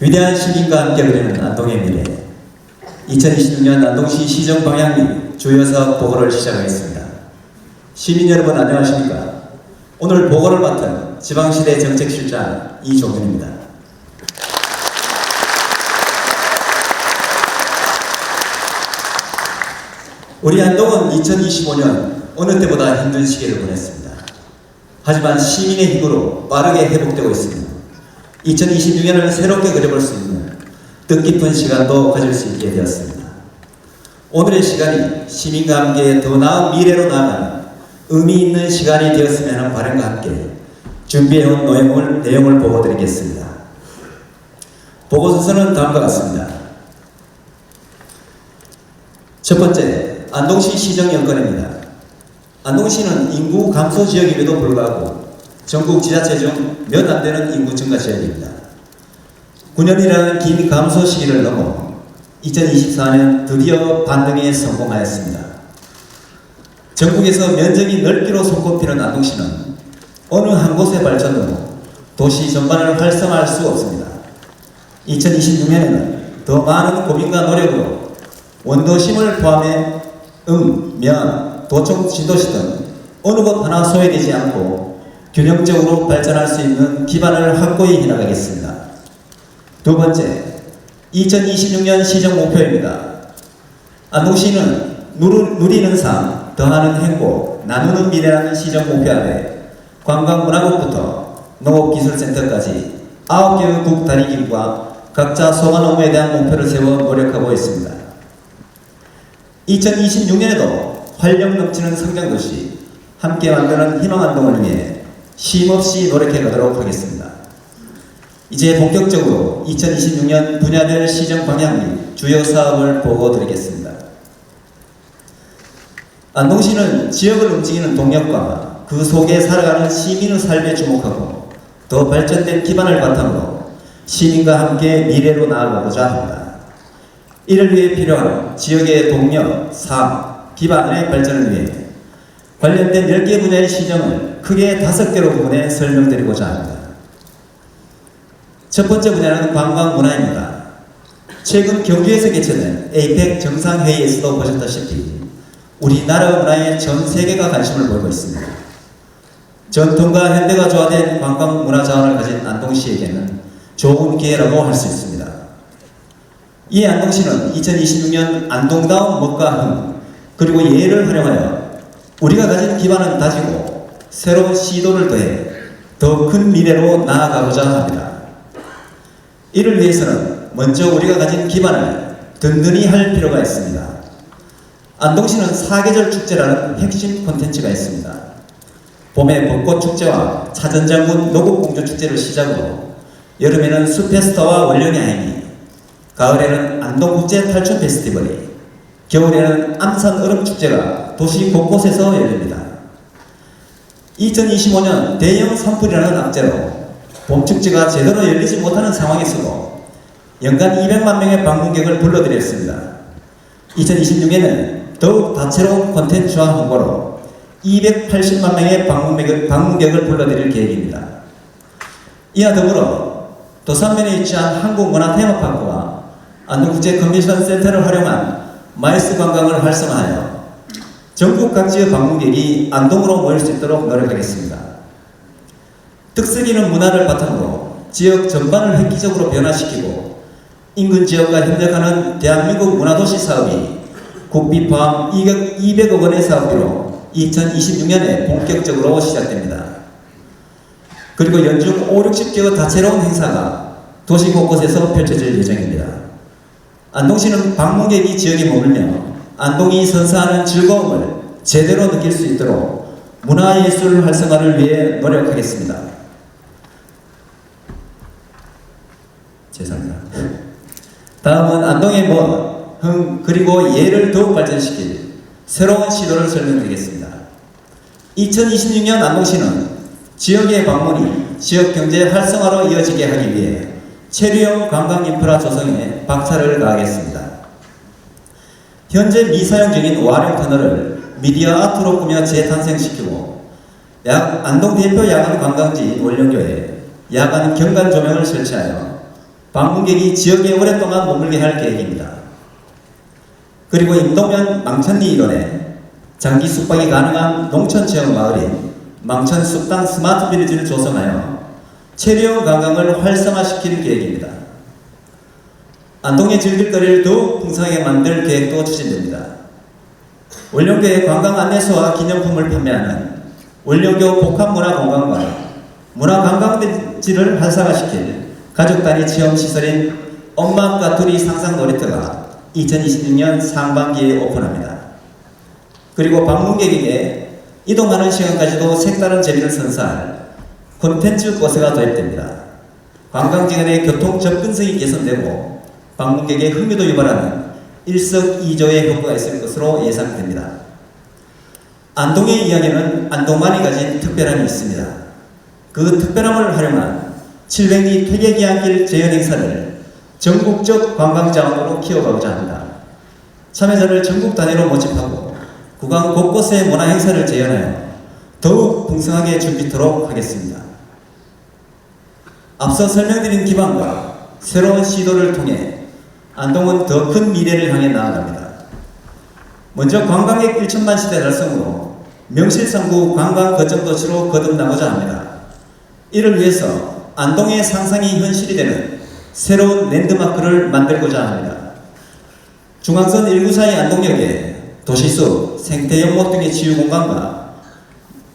위대한 시민과 함께 그리는 안동의 미래. 2026년 안동시 시정 방향리 주요 사업 보고를 시작하겠습니다. 시민 여러분 안녕하십니까? 오늘 보고를 맡은 지방시대 정책실장 이종윤입니다. 우리 안동은 2025년 어느 때보다 힘든 시기를 보냈습니다. 하지만 시민의 힘으로 빠르게 회복되고 있습니다. 2026년을 새롭게 그려볼 수 있는 뜻깊은 시간도 가질 수 있게 되었습니다. 오늘의 시간이 시민과 함께 더 나은 미래로 나아가는 의미 있는 시간이 되었으면 하는 바람과 함께 준비해온 내용을 보고드리겠습니다. 보고 순서는 다음과 같습니다. 첫 번째, 안동시 시정 여건입니다. 안동시는 인구 감소 지역임에도 불구하고 전국 지자체 중 몇 안 되는 인구 증가 지역입니다. 9년이라는 긴 감소 시기를 넘어 2024년 드디어 반등에 성공하였습니다. 전국에서 면적이 넓기로 손꼽히는 안동시는 어느 한 곳의 발전으로 도시 전반을 활성화할 수 없습니다. 2026년에는 더 많은 고민과 노력으로 원도심을 포함해 면, 도청 신도시 등 어느 곳 하나 소외되지 않고 균형적으로 발전할 수 있는 기반을 확고히 해나가겠습니다. 두 번째, 2026년 시정 목표입니다. 안동시는 누리는 삶, 더하는 행복, 나누는 미래라는 시정 목표 아래 관광문화국부터 농업기술센터까지 9개의 국단위기구가 각자 소관 업무에 대한 목표를 세워 노력하고 있습니다. 2026년에도 활력 넘치는 성장도시, 함께 만드는 희망안동을 위해 쉼없이 노력해 가도록 하겠습니다. 이제 본격적으로 2026년 분야별 시정 방향 및 주요 사업을 보고 드리겠습니다. 안동시는 지역을 움직이는 동력과 그 속에 살아가는 시민의 삶에 주목하고 더 발전된 기반을 바탕으로 시민과 함께 미래로 나아가고자 합니다. 이를 위해 필요한 지역의 동력, 삶, 기반의 발전을 위해 관련된 10개 분야의 시정을 크게 5개로 구분해 설명드리고자 합니다. 첫 번째 분야는 관광문화입니다. 최근 경주에서 개최된 에이펙 정상회의에서도 보셨다시피 우리나라 문화에 전 세계가 관심을 보이고 있습니다. 전통과 현대가 조화된 관광문화 자원을 가진 안동시에게는 좋은 기회라고 할 수 있습니다. 이에 안동시는 2026년 안동다운 먹과 흥 그리고 예를 활용하여 우리가 가진 기반은 다지고 새로운 시도를 더해 더 큰 미래로 나아가고자 합니다. 이를 위해서는 먼저 우리가 가진 기반을 든든히 할 필요가 있습니다. 안동시는 사계절 축제라는 핵심 콘텐츠가 있습니다. 봄에 벚꽃축제와 차전장군 노곡공주 축제를 시작으로 여름에는 숲페스타와 원령야행이, 가을에는 안동국제 탈춤 페스티벌이, 겨울에는 암산 얼음축제가 도시 곳곳에서 열립니다. 2025년 대형 산불이라는 악재로 봄축제가 제대로 열리지 못하는 상황에서도 연간 200만 명의 방문객을 불러들였습니다. 2026년에는 더욱 다채로운 콘텐츠와 홍보로 280만 명의 방문객을 불러들일 계획입니다. 이와 더불어 도산면에 위치한 한국문화테마파크와 안동국제 컨벤션 센터를 활용한 마이스 관광을 활성화하여 전국 각지의 방문객이 안동으로 모일 수 있도록 노력하겠습니다. 특색 있는 문화를 바탕으로 지역 전반을 획기적으로 변화시키고 인근 지역과 협력하는 대한민국 문화도시 사업이 국비 포함 200억 원의 사업비로 2026년에 본격적으로 시작됩니다. 그리고 연중 5, 60개의 다채로운 행사가 도시 곳곳에서 펼쳐질 예정입니다. 안동시는 방문객이 지역에 머물며 안동이 선사하는 즐거움을 제대로 느낄 수 있도록 문화예술 활성화를 위해 노력하겠습니다. 죄송합니다. 다음은 안동의 흥 그리고 예를 더욱 발전시킬 새로운 시도를 설명드리겠습니다. 2026년 안동시는 지역의 방문이 지역 경제 활성화로 이어지게 하기 위해 체류형 관광 인프라 조성에 박차를 가하겠습니다. 현재 미사용 중인 와룡 터널을 미디어 아트로 꾸며 재탄생시키고 안동 대표 야간 관광지 원령교에 야간 경관 조명을 설치하여 방문객이 지역에 오랫동안 머물게 할 계획입니다. 그리고 임동면 망천리 일원에 장기 숙박이 가능한 농촌체험 마을인 망천 숲당 스마트 빌리지를 조성하여 체류형 관광을 활성화시킬 계획입니다. 안동의 즐길거리를 더욱 풍성하게 만들 계획도 추진됩니다. 원령교의 관광 안내소와 기념품을 판매하는 원령교 복합문화관광과 문화관광지를 활성화시킬 가족 단위 체험시설인 엄마 까투리 상상 놀이터가 2026년 상반기에 오픈합니다. 그리고 방문객에게 이동하는 시간까지도 색다른 재미를 선사할 콘텐츠 버스가 도입됩니다. 관광지간의 교통 접근성이 개선되고 방문객의 흥미도 유발하는 일석이조의 효과가 있을 것으로 예상됩니다. 안동의 이야기는 안동만이 가진 특별함이 있습니다. 그 특별함을 활용한 700리 퇴계기한길 재현 행사를 전국적 관광자원으로 키워가고자 합니다. 참여자를 전국 단위로 모집하고 구간 곳곳에 문화행사를 재현하여 더욱 풍성하게 준비토록 하겠습니다. 앞서 설명드린 기반과 새로운 시도를 통해 안동은 더 큰 미래를 향해 나아갑니다. 먼저 관광객 1천만 시대 달성으로 명실상부 관광 거점도시로 거듭나고자 합니다. 이를 위해서 안동의 상상이 현실이 되는 새로운 랜드마크를 만들고자 합니다. 중앙선 194의 안동역에 도시숲, 생태연못 등의 치유공간과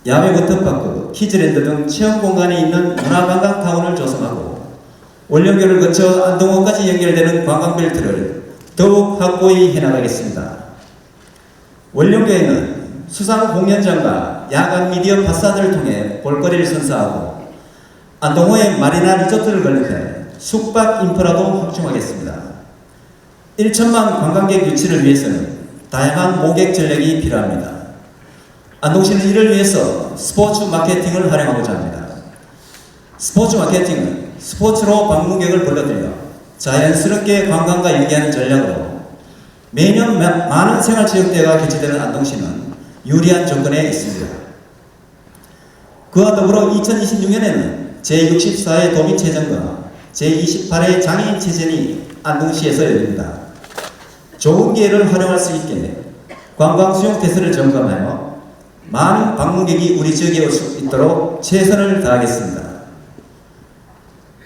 야외 워터파크, 키즈랜드 등 체험공간이 있는 문화관광타운을 조성하고 원령교를 거쳐 안동호까지 연결되는 관광벨트를 더욱 확고히 해나가겠습니다. 원령교에는 수상 공연장과 야간 미디어 파사드를 통해 볼거리를 선사하고 안동호에 마리나 리조트를 건립해 숙박 인프라도 확충하겠습니다. 1천만 관광객 유치를 위해서는 다양한 모객 전략이 필요합니다. 안동시는 이를 위해서 스포츠 마케팅을 활용하고자 합니다. 스포츠 마케팅은 스포츠로 방문객을 불러들여 자연스럽게 관광과 연계하는 전략으로 매년 많은 생활체육대회가 개최되는 안동시는 유리한 조건에 있습니다. 그와 더불어 2026년에는 제64회 도민체전과 제28회 장애인체전이 안동시에서 열립니다. 좋은 기회를 활용할 수 있게 관광 수용 태세를 점검하여 많은 방문객이 우리 지역에 올 수 있도록 최선을 다하겠습니다.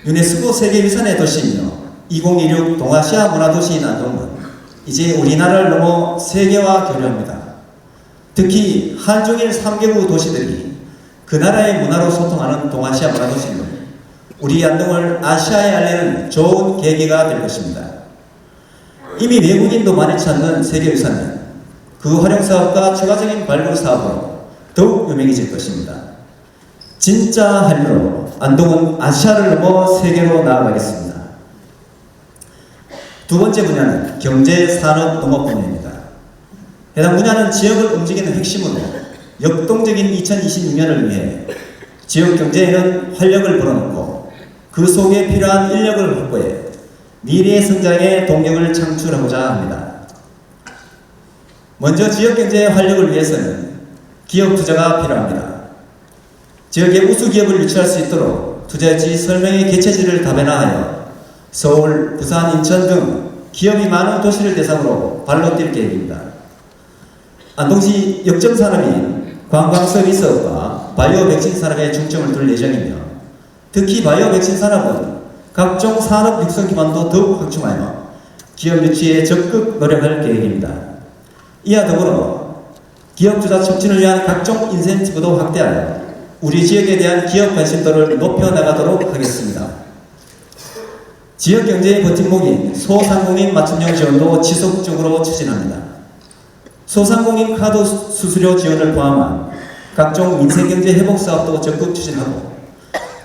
유네스코 세계유산의 도시이며 2026 동아시아 문화도시인 안동은 이제 우리나라를 넘어 세계와 교류합니다. 특히 한중일 3개국 도시들이 그 나라의 문화로 소통하는 동아시아 문화도시는 우리 안동을 아시아에 알리는 좋은 계기가 될 것입니다. 이미 외국인도 많이 찾는 세계유산은 그 활용사업과 추가적인 발굴 사업으로 더욱 유명해질 것입니다. 진짜 할로로 안동은 아시아를 넘어 세계로 나아가겠습니다. 두 번째 분야는 경제, 산업, 농업 분야입니다. 해당 분야는 지역을 움직이는 핵심으로 역동적인 2026년을 위해 지역 경제에는 활력을 불어넣고 그 속에 필요한 인력을 확보해 미래의 성장에 동력을 창출하고자 합니다. 먼저 지역 경제의 활력을 위해서는 기업 투자가 필요합니다. 지역의 우수 기업을 유치할 수 있도록 투자유치 설명회 개최지를 다변화하여 서울, 부산, 인천 등 기업이 많은 도시를 대상으로 발로 뛸 계획입니다. 안동시 역점 산업인 관광 서비스업과 바이오 백신 산업에 중점을 둘 예정이며 특히 바이오 백신 산업은 각종 산업 육성 기반도 더욱 확충하여 기업 유치에 적극 노력할 계획입니다. 이와 더불어 기업 투자 촉진을 위한 각종 인센티브도 확대하여 우리 지역에 대한 기업 관심도를 높여나가도록 하겠습니다. 지역 경제의 버팀목인 소상공인 맞춤형 지원도 지속적으로 추진합니다. 소상공인 카드 수수료 지원을 포함한 각종 민생경제 회복 사업도 적극 추진하고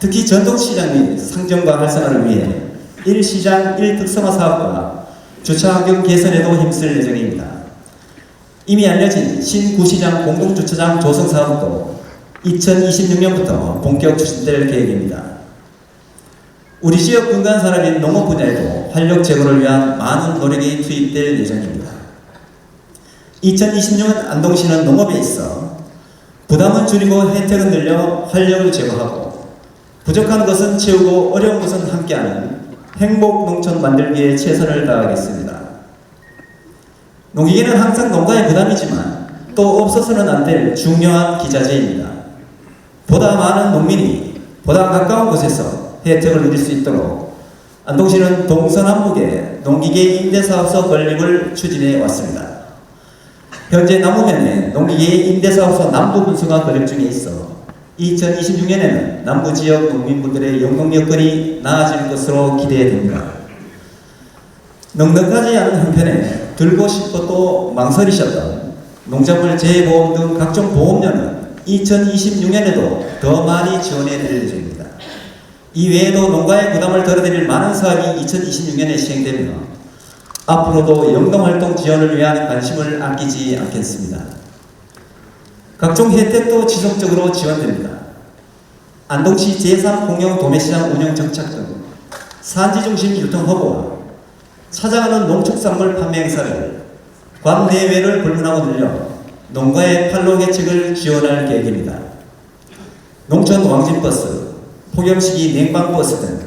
특히 전통시장 및 상점과 활성화를 위해 1시장 1특성화 사업과 주차환경 개선에도 힘쓸 예정입니다. 이미 알려진 신구시장 공동주차장 조성 사업도 2026년부터 본격 추진될 계획입니다. 우리 지역 근간 산업인 농업 분야에도 활력 제고를 위한 많은 노력이 투입될 예정입니다. 2026년 안동시는 농업에 있어 부담은 줄이고 혜택은 늘려 활력을 제고하고 부족한 것은 채우고 어려운 것은 함께하는 행복 농촌 만들기에 최선을 다하겠습니다. 농기계는 항상 농가의 부담이지만 또 없어서는 안 될 중요한 기자재입니다. 보다 많은 농민이 보다 가까운 곳에서 혜택을 누릴 수 있도록 안동시는 동서남북에 농기계 임대사업소 건립을 추진해 왔습니다. 현재 남부면에 농기계 임대사업소 남부 분수가 건립 중에 있어 2026년에는 남부지역 농민분들의 영농 여건이 나아질 것으로 기대됩니다. 넉넉하지 않은 형편에 들고 싶어도 망설이셨던 농작물 재보험 등 각종 보험료는 2026년에도 더 많이 지원해 드릴 예정입니다. 이 외에도 농가의 부담을 덜어드릴 많은 사업이 2026년에 시행되며 앞으로도 영농활동 지원을 위한 관심을 아끼지 않겠습니다. 각종 혜택도 지속적으로 지원됩니다. 안동시 제3공영 도매시장 운영 정착 등 산지중심 유통 허브와 찾아가는 농축산물 판매 행사를 관내외를 불문하고 늘려 농가의 판로 개척을 지원할 계획입니다. 농촌 왕진버스, 폭염시기 냉방버스 등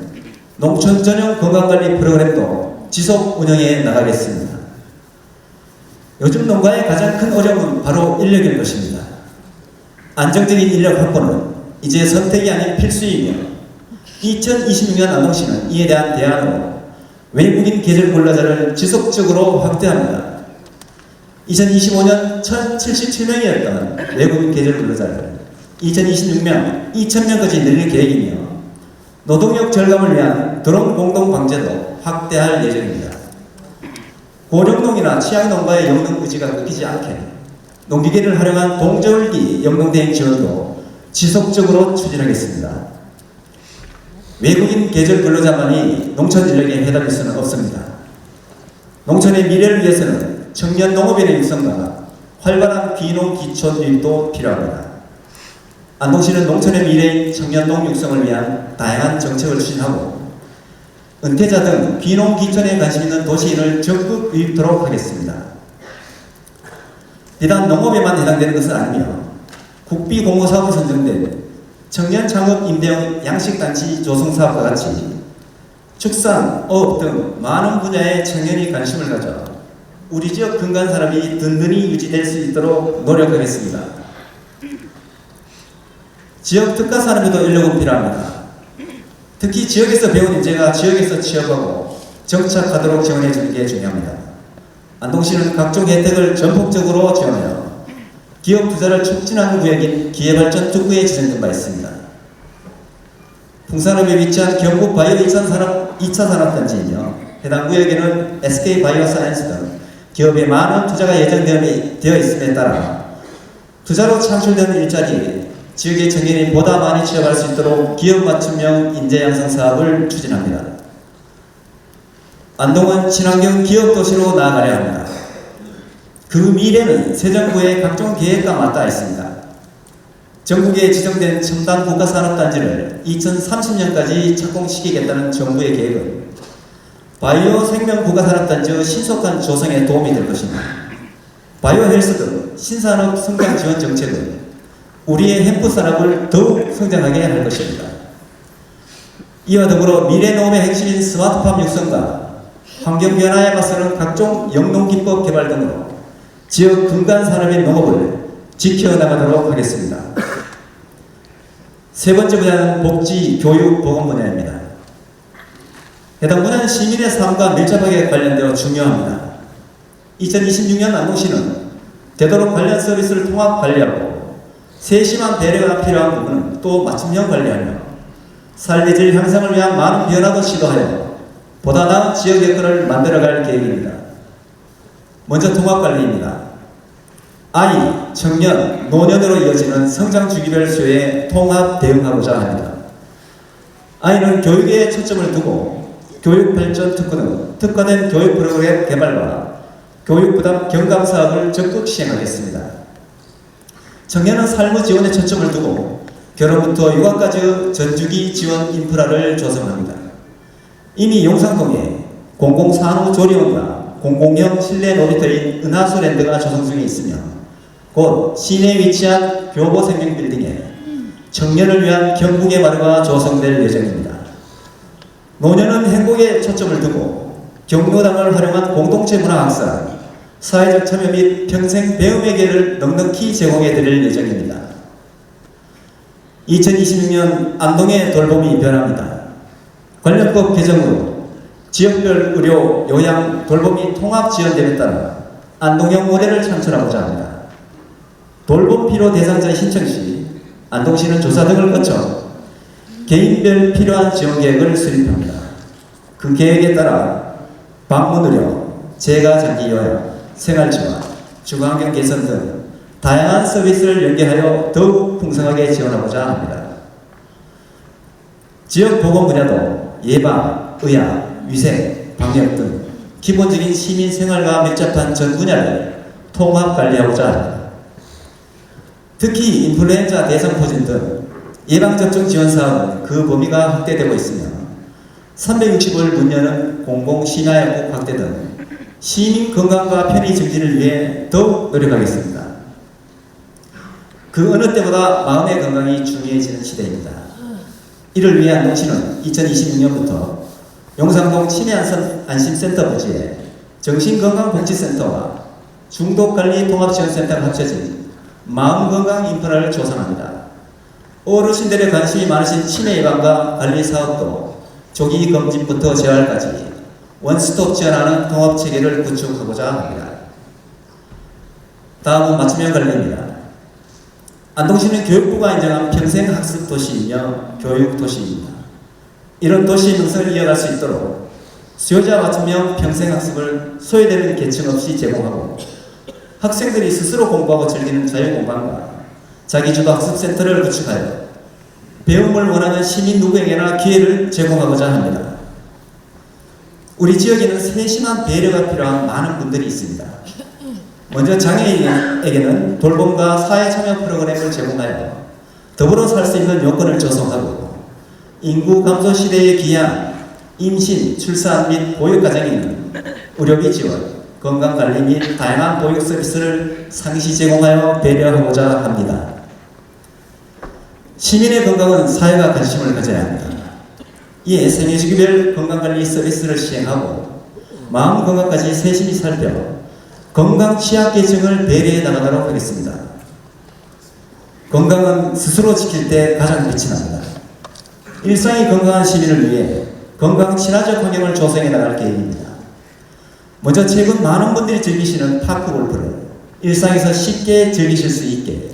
농촌 전용 건강관리 프로그램도 지속 운영해 나가겠습니다. 요즘 농가의 가장 큰 어려움은 바로 인력일 것입니다. 안정적인 인력 확보는 이제 선택이 아닌 필수이며 2026년 안동시는 이에 대한 대안으로 외국인 계절 근로자를 지속적으로 확대합니다. 2025년 1,077명이었던 외국인 계절 근로자를 2026년 2,000명까지 늘릴 계획이며 노동력 절감을 위한 드론 공동 방제도 확대할 예정입니다. 고령농이나 취약농가의 영농 의지가 끊기지 않게 농기계를 활용한 동저울기 영농대행 지원도 지속적으로 추진하겠습니다. 외국인 계절 근로자만이 농촌 인력에 해당될 수는 없습니다. 농촌의 미래를 위해서는 청년 농업인의 육성과 활발한 귀농 기촌 유입도 필요합니다. 안동시는 농촌의 미래인 청년 농 육성을 위한 다양한 정책을 추진하고 은퇴자 등 귀농 기촌에 관심 있는 도시인을 적극 유입토록 하겠습니다. 비단 농업에만 해당되는 것은 아니며 국비공모사업에 선정된 청년 창업 임대형 양식단지 조성사업과 같이 축산, 어업 등 많은 분야의 청년이 관심을 가져 우리 지역 근간 산업이 든든히 유지될 수 있도록 노력하겠습니다. 지역 특화 산업에도 인력은 필요합니다. 특히 지역에서 배운 인재가 지역에서 취업하고 정착하도록 지원해 주는 게 중요합니다. 안동시는 각종 혜택을 전폭적으로 지원하여 기업 투자를 촉진하는 구역인 기회발전 특구에 지정된 바 있습니다. 풍산읍에 위치한 경북 바이오 2차 산업단지이며 해당 구역에는 SK 바이오사이언스 등 기업의 많은 투자가 예정되어 있음에 따라 투자로 창출되는 일자리, 지역의 청년이 보다 많이 취업할 수 있도록 기업 맞춤형 인재 양성 사업을 추진합니다. 안동은 친환경 기업 도시로 나아가려 합니다. 그 미래는 새 정부의 각종 계획과 맞닿아 있습니다. 전국에 지정된 첨단 국가산업단지를 2030년까지 착공시키겠다는 정부의 계획은 바이오 생명 국가산업단지의 신속한 조성에 도움이 될 것입니다. 바이오 헬스 등 신산업 성장 지원 정책은 우리의 햄프 산업을 더욱 성장하게 할 것입니다. 이와 더불어 미래 농업의 핵심인 스마트팜 육성과 환경 변화에 맞서는 각종 영농기법 개발 등으로 지역 근간 산업의 농업을 지켜나가도록 하겠습니다. 세 번째 분야는 복지, 교육, 보건 분야입니다. 해당 분야는 시민의 삶과 밀접하게 관련되어 중요합니다. 2026년 안동시는 되도록 관련 서비스를 통합 관리하고 세심한 배려가 필요한 부분은 또 맞춤형 관리하며 삶의 질 향상을 위한 많은 변화도 시도하여 보다 나은 지역 여건을 만들어갈 계획입니다. 먼저 통합관리입니다. 아이, 청년, 노년으로 이어지는 성장 주기별 수요에 통합 대응하고자 합니다. 아이는 교육에 초점을 두고 교육 발전 특구 등 특화된 교육 프로그램 개발과 교육 부담 경감 사업을 적극 시행하겠습니다. 청년은 삶의 지원에 초점을 두고 결혼부터 육아까지 전주기 지원 인프라를 조성합니다. 이미 용산동에 공공산후조리원과 공공형 실내 놀이터인 은하수랜드가 조성 중에 있으며 곧 시내에 위치한 교보생명빌딩에 청년을 위한 경북의 마루가 조성될 예정입니다. 노년은 행복에 초점을 두고 경로당을 활용한 공동체 문화 확산, 사회적 참여 및 평생 배움의 기회를 넉넉히 제공해 드릴 예정입니다. 2026년 안동의 돌봄이 변합니다. 관련법 개정으로 지역별 의료, 요양, 돌봄이 통합 지원됨에 따라 안동형 모델을 창출하고자 합니다. 돌봄 필요 대상자 신청 시 안동시는 조사 등을 거쳐 개인별 필요한 지원 계획을 수립합니다. 그 계획에 따라 방문 의료, 재가 장기 요양, 생활 지원, 주거환경 개선 등 다양한 서비스를 연계하여 더욱 풍성하게 지원하고자 합니다. 지역 보건 분야도 예방, 의학, 위생, 방역 등 기본적인 시민 생활과 밀접한 전 분야를 통합 관리하고자 합니다. 특히 인플루엔자 대상포진 등 예방접종 지원 사업은 그 범위가 확대되고 있으며 360을 문 여는 공공심야약국 확대 등 시민 건강과 편의 증진을 위해 더욱 노력하겠습니다. 그 어느 때보다 마음의 건강이 중요해지는 시대입니다. 이를 위해 안동시는 2026년부터 용산동 치매안심센터 부지에 정신건강복지센터와 중독관리통합지원센터가 합쳐진 마음건강 인프라를 조성합니다. 어르신들의 관심이 많으신 치매 예방과 관리 사업도 조기 검진부터 재활까지 원스톱 지원하는 통합체계를 구축하고자 합니다. 다음은 맞춤형 관리입니다. 안동시는 교육부가 인정한 평생학습 도시이며 교육도시입니다. 이런 도시 명성을 이어갈 수 있도록 수요자 맞춤형 평생학습을 소외되는 계층 없이 제공하고 학생들이 스스로 공부하고 즐기는 자유공간과 자기주도 학습센터를 구축하여 배움을 원하는 시민 누구에게나 기회를 제공하고자 합니다. 우리 지역에는 세심한 배려가 필요한 많은 분들이 있습니다. 먼저 장애인에게는 돌봄과 사회참여 프로그램을 제공하여 더불어 살 수 있는 요건을 조성하고 인구 감소 시대에 기한 임신, 출산 및 보육가정에 있는 의료비 지원, 건강관리 및 다양한 보육 서비스를 상시 제공하여 배려하고자 합니다. 시민의 건강은 사회가 관심을 가져야 합니다. 이에 생애주기별 건강관리 서비스를 시행하고 마음 건강까지 세심히 살펴 건강 취약계층을 배려해 나가도록 하겠습니다. 건강은 스스로 지킬 때 가장 빛이 납니다. 일상이 건강한 시민을 위해 건강 친화적 환경을 조성해 나갈 계획입니다. 먼저 최근 많은 분들이 즐기시는 파크 골프를 일상에서 쉽게 즐기실 수 있게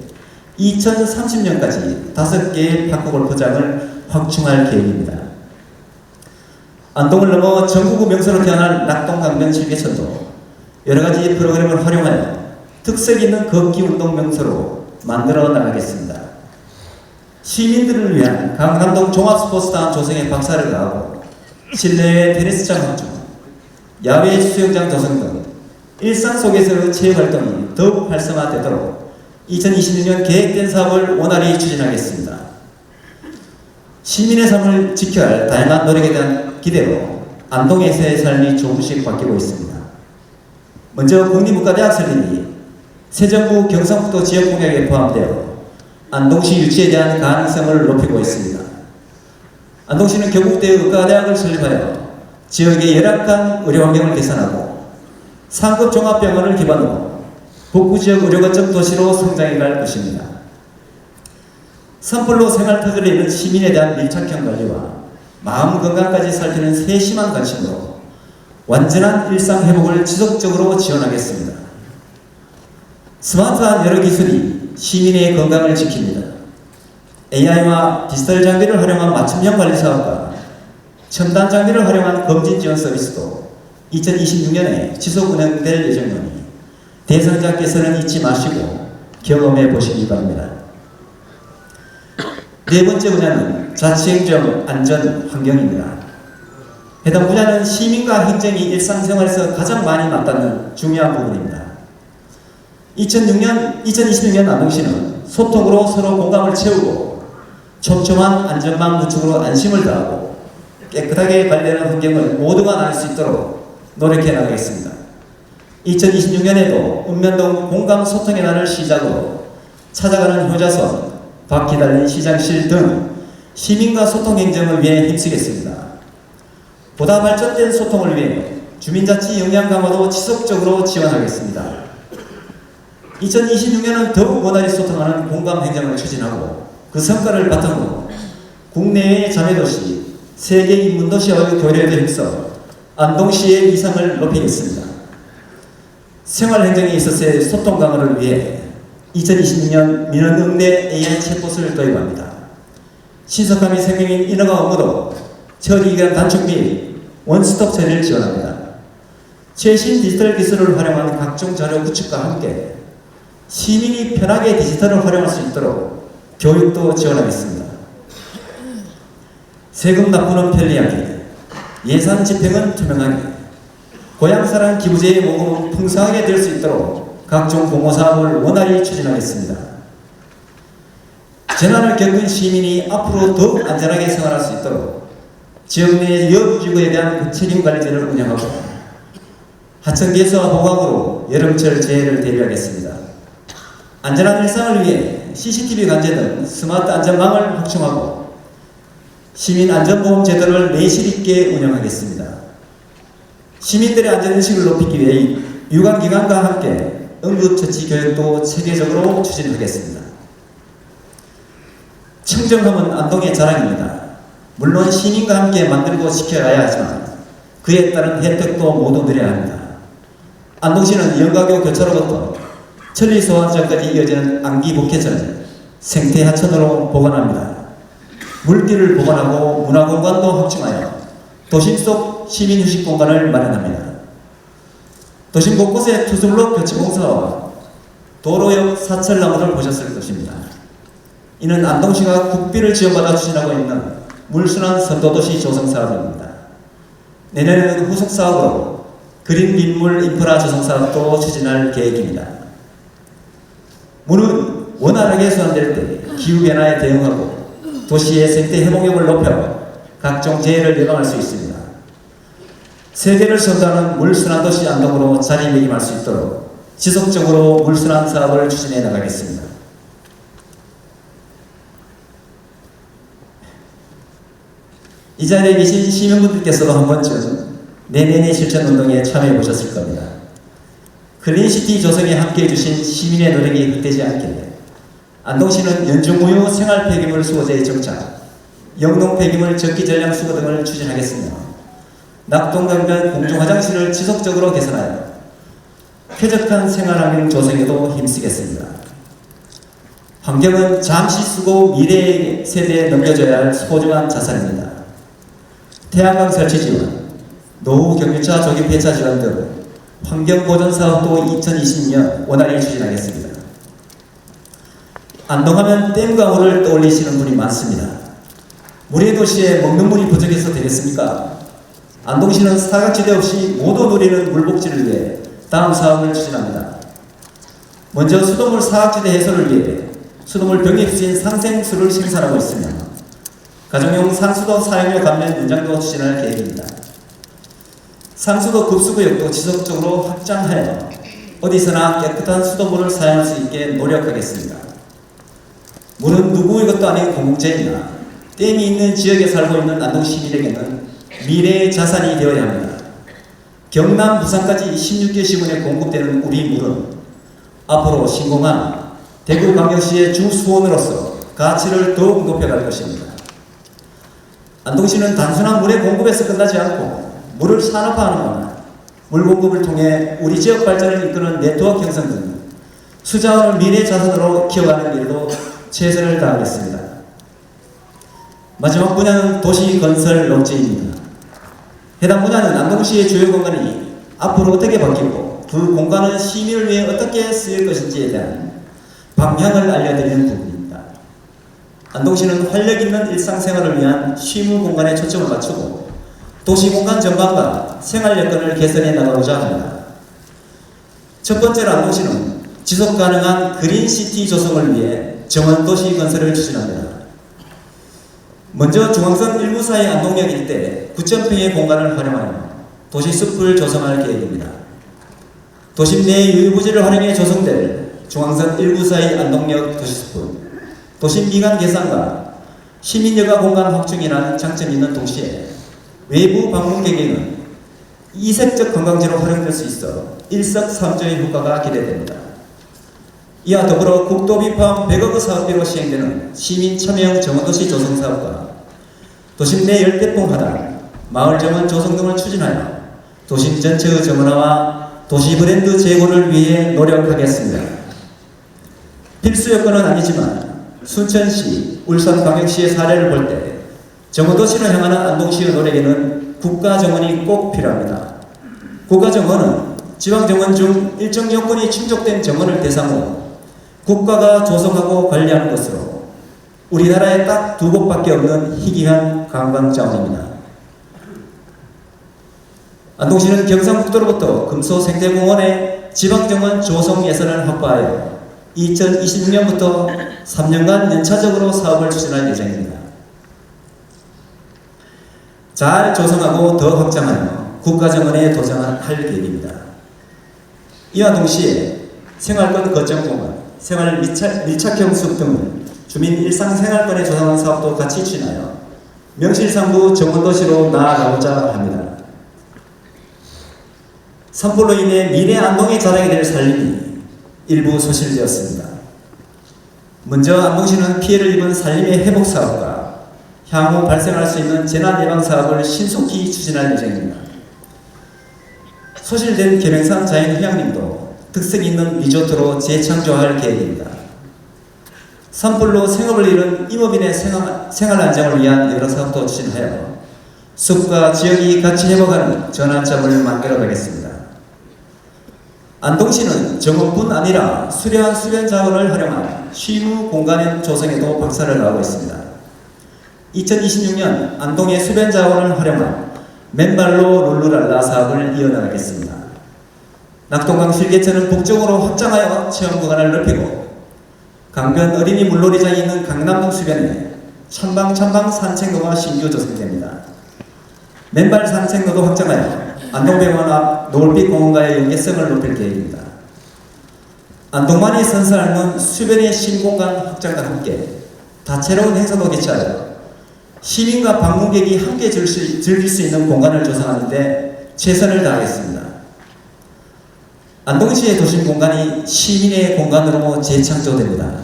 2030년까지 5개의 파크 골프장을 확충할 계획입니다. 안동을 넘어 전국구 명소로 태어난 낙동강변 실개천도 여러가지 프로그램을 활용하여 특색 있는 걷기 운동 명소로 만들어 나가겠습니다. 시민들을 위한 강남동 종합스포츠단 조성에 박차를 가하고 실내외 테니스장 확충, 야외 수영장 조성 등 일상 속에서의 체육활동이 더욱 활성화되도록 2026년 계획된 사업을 원활히 추진하겠습니다. 시민의 삶을 지켜야 할 다양한 노력에 대한 기대로 안동에서의 삶이 조금씩 바뀌고 있습니다. 먼저 국립문과대학 설립이 새정부 경상북도 지역공약에 포함되어 안동시 유치에 대한 가능성을 높이고 있습니다. 안동시는 경북대 의과대학을 설립하여 지역의 열악한 의료환경을 개선하고 상급 종합병원을 기반으로 북부지역 의료거점 도시로 성장해 갈 것입니다. 산불로 생활터전에 있는 시민에 대한 밀착형 관리와 마음 건강까지 살피는 세심한 관심으로 완전한 일상 회복을 지속적으로 지원하겠습니다. 스마트한 여러 기술이 시민의 건강을 지킵니다. AI와 디지털 장비를 활용한 맞춤형 관리 사업과 첨단 장비를 활용한 검진 지원 서비스도 2026년에 지속 운영될 예정이니 대상자께서는 잊지 마시고 경험해 보시기 바랍니다. 네 번째 분야는 자치행정, 안전, 환경입니다. 해당 분야는 시민과 행정이 일상생활에서 가장 많이 맞닿는 중요한 부분입니다. 2026년 안동시는 소통으로 서로 공감을 채우고 촘촘한 안전망 구축으로 안심을 더하고 깨끗하게 관리하는 환경을 모두가 나눌 수 있도록 노력해 나가겠습니다. 2026년에도 읍면동 공감 소통의 날을 시작으로 찾아가는 효자선, 바퀴 달린 시장실 등 시민과 소통 행정을 위해 힘쓰겠습니다. 보다 발전된 소통을 위해 주민자치 역량 강화도 지속적으로 지원하겠습니다. 2026년은 더욱 원활히 소통하는 공감 행정을 추진하고 그 성과를 바탕으로 국내외 자매도시, 세계 인문도시와의 교류에도 힘써 안동시의 위상을 높이겠습니다. 생활행정에 있어서의 소통 강화를 위해 2026년 민원응대 AI 챗봇을 도입합니다. 신속함이 생명인 인허가 업무도 처리기간 단축 및 원스톱 처리를 지원합니다. 최신 디지털 기술을 활용한 각종 자료 구축과 함께 시민이 편하게 디지털을 활용할 수 있도록 교육도 지원하겠습니다. 세금 납부는 편리하게, 예산 집행은 투명하게, 고향사랑 기부제의 모금은 풍성하게 될 수 있도록 각종 공모사업을 원활히 추진하겠습니다. 재난을 겪은 시민이 앞으로 더욱 안전하게 생활할 수 있도록 지역 내 여기구에 대한 책임관리제를 운영하고 하천개수와 보강으로 여름철 재해를 대비하겠습니다. 안전한 일상을 위해 CCTV 관제 등 스마트 안전망을 확충하고 시민안전보험 제도를 내실 있게 운영하겠습니다. 시민들의 안전의식을 높이기 위해 유관기관과 함께 응급처치 교육도 체계적으로 추진하겠습니다. 청정함은 안동의 자랑입니다. 물론 시민과 함께 만들고 지켜가야 하지만 그에 따른 혜택도 모두 누려야 합니다. 안동시는 영가교 교차로부터 천리소환전까지 이어지는 안기복회전, 생태하천으로 보관합니다. 물길을 보관하고 문화공간도 확충하여 도심 속 시민휴식 공간을 마련합니다. 도심 곳곳에 투수블록 교체공사와 도로 옆 사철나무를 보셨을 것입니다. 이는 안동시가 국비를 지원받아 추진하고 있는 물순환 선도도시 조성사업입니다. 내년에는 후속사업으로 그린 빗물 인프라 조성사업도 추진할 계획입니다. 물은 원활하게 수환될 때 기후변화에 대응하고 도시의 생태 회복력을 높여 각종 재해를 예방할 수 있습니다. 세계를 선도하는 물순환도시 안동으로 자리매김할 수 있도록 지속적으로 물순환 사업을 추진해 나가겠습니다. 이 자리에 계신 시민분들께서도 한 번쯤 내년의 실천운동에 참여해 보셨을 겁니다. 클린시티 조성에 함께해 주신 시민의 노력이 헛되지 않게 안동시는 연중무휴 생활 폐기물 수거제의 정착, 영농 폐기물 적기 전량 수거 등을 추진하겠습니다. 낙동강변 공중화장실을 지속적으로 개선하여 쾌적한 생활환경 조성에도 힘쓰겠습니다. 환경은 잠시 쓰고 미래 세대에 넘겨줘야 할 소중한 자산입니다. 태양광 설치 지원, 노후 경유차 조기 폐차 지원 등 환경보존사업도 2020년 원활히 추진하겠습니다. 안동하면 댐과 호를 떠올리시는 분이 많습니다. 물의 도시에 먹는 물이 부족해서 되겠습니까? 안동시는 사각지대 없이 모두 누리는 물복지를 위해 다음 사업을 추진합니다. 먼저 수돗물 사각지대 해소를 위해 수돗물 병입수인 상생수를 생산하고 있으며 가정용 상수도 사용료 감면 연장도 추진할 계획입니다. 상수도 급수구역도 지속적으로 확장하여 어디서나 깨끗한 수돗물을 사용할 수 있게 노력하겠습니다. 물은 누구의 것도 아닌 공공재이나 댐이 있는 지역에 살고 있는 안동 시민에게는 미래의 자산이 되어야 합니다. 경남, 부산까지 16개 시군에 공급되는 우리 물은 앞으로 신공항, 대구광역시의 주수원으로서 가치를 더욱 높여갈 것입니다. 안동시는 단순한 물의 공급에서 끝나지 않고 물을 산업화하는 물 공급을 통해 우리 지역 발전을 이끄는 네트워크 형성 등 수자원을 미래 자산으로 키워가는 일도 최선을 다하겠습니다. 마지막 분야는 도시건설 녹지입니다. 해당 분야는 안동시의 주요 공간이 앞으로 어떻게 바뀌고 그 공간은 시민을 위해 어떻게 쓰일 것인지에 대한 방향을 알려드리는 부분입니다. 안동시는 활력 있는 일상생활을 위한 쉼의 공간에 초점을 맞추고 도시공간 전반과 생활 여건을 개선해 나가고자 합니다. 첫 번째로 안동시는 지속가능한 그린시티 조성을 위해 정원도시 건설을 추진합니다. 먼저 중앙선 1구 사이 안동역 일대 9,000평의 공간을 활용하여 도시숲을 조성할 계획입니다. 도심 내 유휴부지를 활용해 조성될 중앙선 1구 사이 안동역 도시숲은 도심 미관 개선과 시민여가 공간 확충이라는 장점이 있는 동시에 외부 방문객에는 이색적 관광지로 활용될 수 있어 일석삼조의 효과가 기대됩니다. 이와 더불어 국도비 포함 100억 사업비로 시행되는 시민 참여형 정원도시 조성 사업과 도심 내 열대봉 하단, 마을 정원 조성 등을 추진하여 도심 전체의 정원화와 도시 브랜드 제고를 위해 노력하겠습니다. 필수 여건은 아니지만 순천시, 울산광역시의 사례를 볼 때 정원도시로 향하는 안동시의 노력에는 국가정원이 꼭 필요합니다. 국가정원은 지방정원 중 일정 요건이 충족된 정원을 대상으로 국가가 조성하고 관리하는 것으로 우리나라에 딱 2곳밖에 없는 희귀한 관광자원입니다. 안동시는 경상북도로부터 금소생태공원의 지방정원 조성 예산을 확보하여 2026년부터 3년간 연차적으로 사업을 추진할 예정입니다. 잘 조성하고 더 확장하여 국가정원에 도전할 계획입니다. 이와 동시에 생활권 거점공원, 생활 밀착형 숲 등을 주민 일상생활권에 조성하는 사업도 같이 추진하여 명실상부 정원도시로 나아가고자 합니다. 산불로 인해 미래 안동의 자랑이 될 산림이 일부 소실되었습니다. 먼저 안동시는 피해를 입은 산림의 회복 사업과 향후 발생할 수 있는 재난 예방 사업을 신속히 추진할 예정입니다. 소실된 계명산 자연휴양림도 특색 있는 리조트로 재창조할 계획입니다. 산불로 생업을 잃은 임업인의 생활 안정을 위한 여러 사업도 추진하여 숲과 지역이 같이 회복하는 전환점을 만들어가겠습니다. 안동시는 정원뿐 아니라 수려한 수변 자원을 활용한 쉬무 공간의 조성에도 박차를 가하고 있습니다. 2026년 안동의 수변 자원을 활용한 맨발로 룰루랄라 사업을 이어나가겠습니다. 낙동강 실개천은 북쪽으로 확장하여 체험 구간을 넓히고 강변 어린이 물놀이장이 있는 강남동 수변에 찬방 산책로가 신규 조성됩니다. 맨발 산책로도 확장하여 안동병원 앞 노을빛 공원과의 연계성을 높일 계획입니다. 안동만이 선사하는 수변의 신공간 확장과 함께 다채로운 행사도 개최하여 시민과 방문객이 함께 즐길 수 있는 공간을 조성하는 데 최선을 다하겠습니다. 안동시의 도심 공간이 시민의 공간으로 재창조됩니다.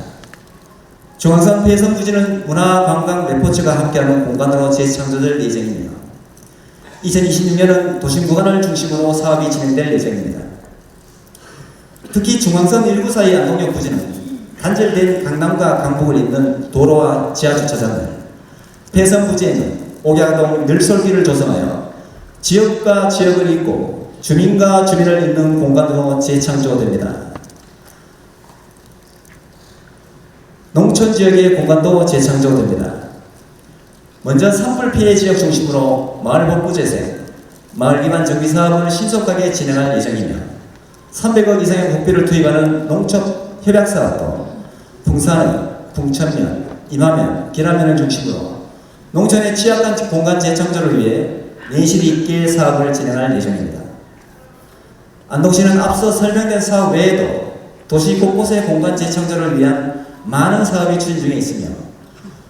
중앙선 폐선 부지는 문화관광 레포츠가 함께하는 공간으로 재창조될 예정이며 2026년은 도심 구간을 중심으로 사업이 진행될 예정입니다. 특히 중앙선 1구 사이 안동역 부지는 단절된 강남과 강북을 잇는 도로와 지하주차장을, 폐선 부지에는 옥야동 늘솔길을 조성하여 지역과 지역을 잇고 주민과 주민을 잇는 공간으로 재창조됩니다. 농촌 지역의 공간도 재창조됩니다. 먼저 산불 피해 지역 중심으로 마을 복구 재생, 마을 기반 정비 사업을 신속하게 진행할 예정이며 300억 이상의 국비를 투입하는 농촌 협약 사업도 풍산의 풍천면, 임하면, 기라면을 중심으로 농촌의 취약한 공간 재창조를 위해 내실 있게 사업을 진행할 예정입니다. 안동시는 앞서 설명된 사업 외에도 도시 곳곳의 공간 재창조를 위한 많은 사업이 추진 중에 있으며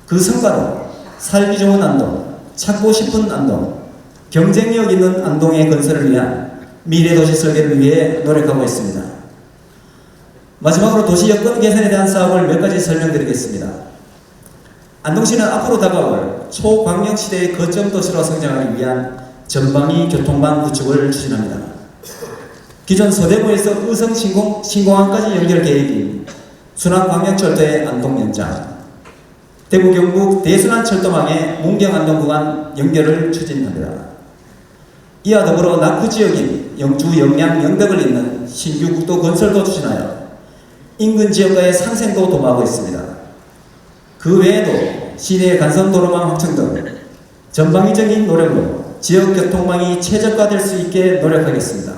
그 성과로 살기 좋은 안동, 찾고 싶은 안동, 경쟁력 있는 안동의 건설을 위한 미래도시 설계를 위해 노력하고 있습니다. 마지막으로 도시 여건 개선에 대한 사업을 몇 가지 설명드리겠습니다. 안동시는 앞으로 다가올 초광역시대의 거점 도시로 성장하기 위한 전방위 교통망 구축을 추진합니다. 기존 서대문에서 의성 신공항까지 연결 계획인 순환광역철도의 안동 연장, 대구 경북 대순환철도망의 문경 안동 구간 연결을 추진합니다. 이와 더불어 낙후 지역인 영주, 영양, 영덕을 잇는 신규 국도 건설도 추진하여 인근 지역과의 상생도 도모하고 있습니다. 그 외에도 시내 간선도로망 확충 등 전방위적인 노력으로 지역 교통망이 최적화될 수 있게 노력하겠습니다.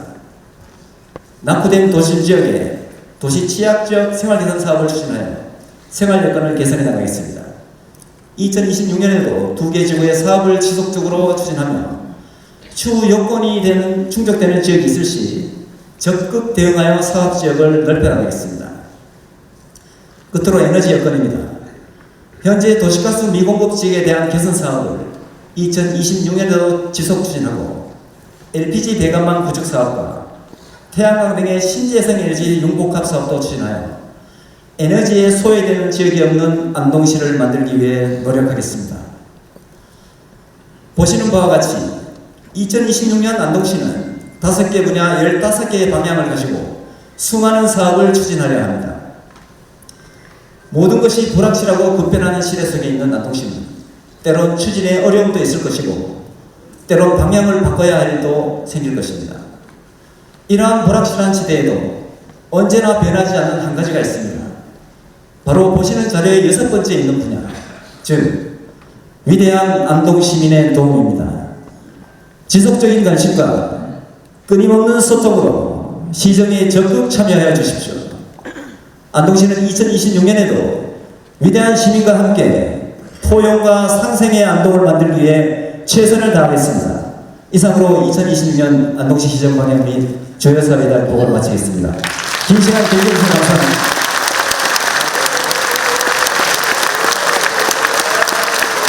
낙후된 도심 지역에 도시 취약지역 생활개선 사업을 추진하여 생활 여건을 개선해 나가겠습니다. 2026년에도 2개 지구의 사업을 지속적으로 추진하며 추후 여건이 충족되는 지역이 있을 시 적극 대응하여 사업 지역을 넓혀나가겠습니다. 끝으로 에너지 여건입니다. 현재 도시가스 미공급 지역에 대한 개선 사업을 2026년에도 지속 추진하고 LPG 배관망 구축 사업과 태양광 등의 신재생 에너지 융복합 사업도 추진하여 에너지에 소외되는 지역이 없는 안동시를 만들기 위해 노력하겠습니다. 보시는 바와 같이 2026년 안동시는 5개 분야 15개의 방향을 가지고 수많은 사업을 추진하려 합니다. 모든 것이 불확실하고 급변하는 시대 속에 있는 안동시는 때론 추진에 어려움도 있을 것이고 때론 방향을 바꿔야 할 일도 생길 것입니다. 이러한 불확실한 시대에도 언제나 변하지 않는 한 가지가 있습니다. 바로 보시는 자료의 6번째에 있는 분야, 즉 위대한 안동 시민의 도움입니다. 지속적인 관심과 끊임없는 소통으로 시정에 적극 참여하여 주십시오. 안동시는 2026년에도 위대한 시민과 함께 포용과 상생의 안동을 만들기 위해 최선을 다하겠습니다. 이상으로 2026년 안동시 시정 방향 및 조례사업에 대한 보고를 마치겠습니다. 긴 시간 들려주셔서 감사합니다.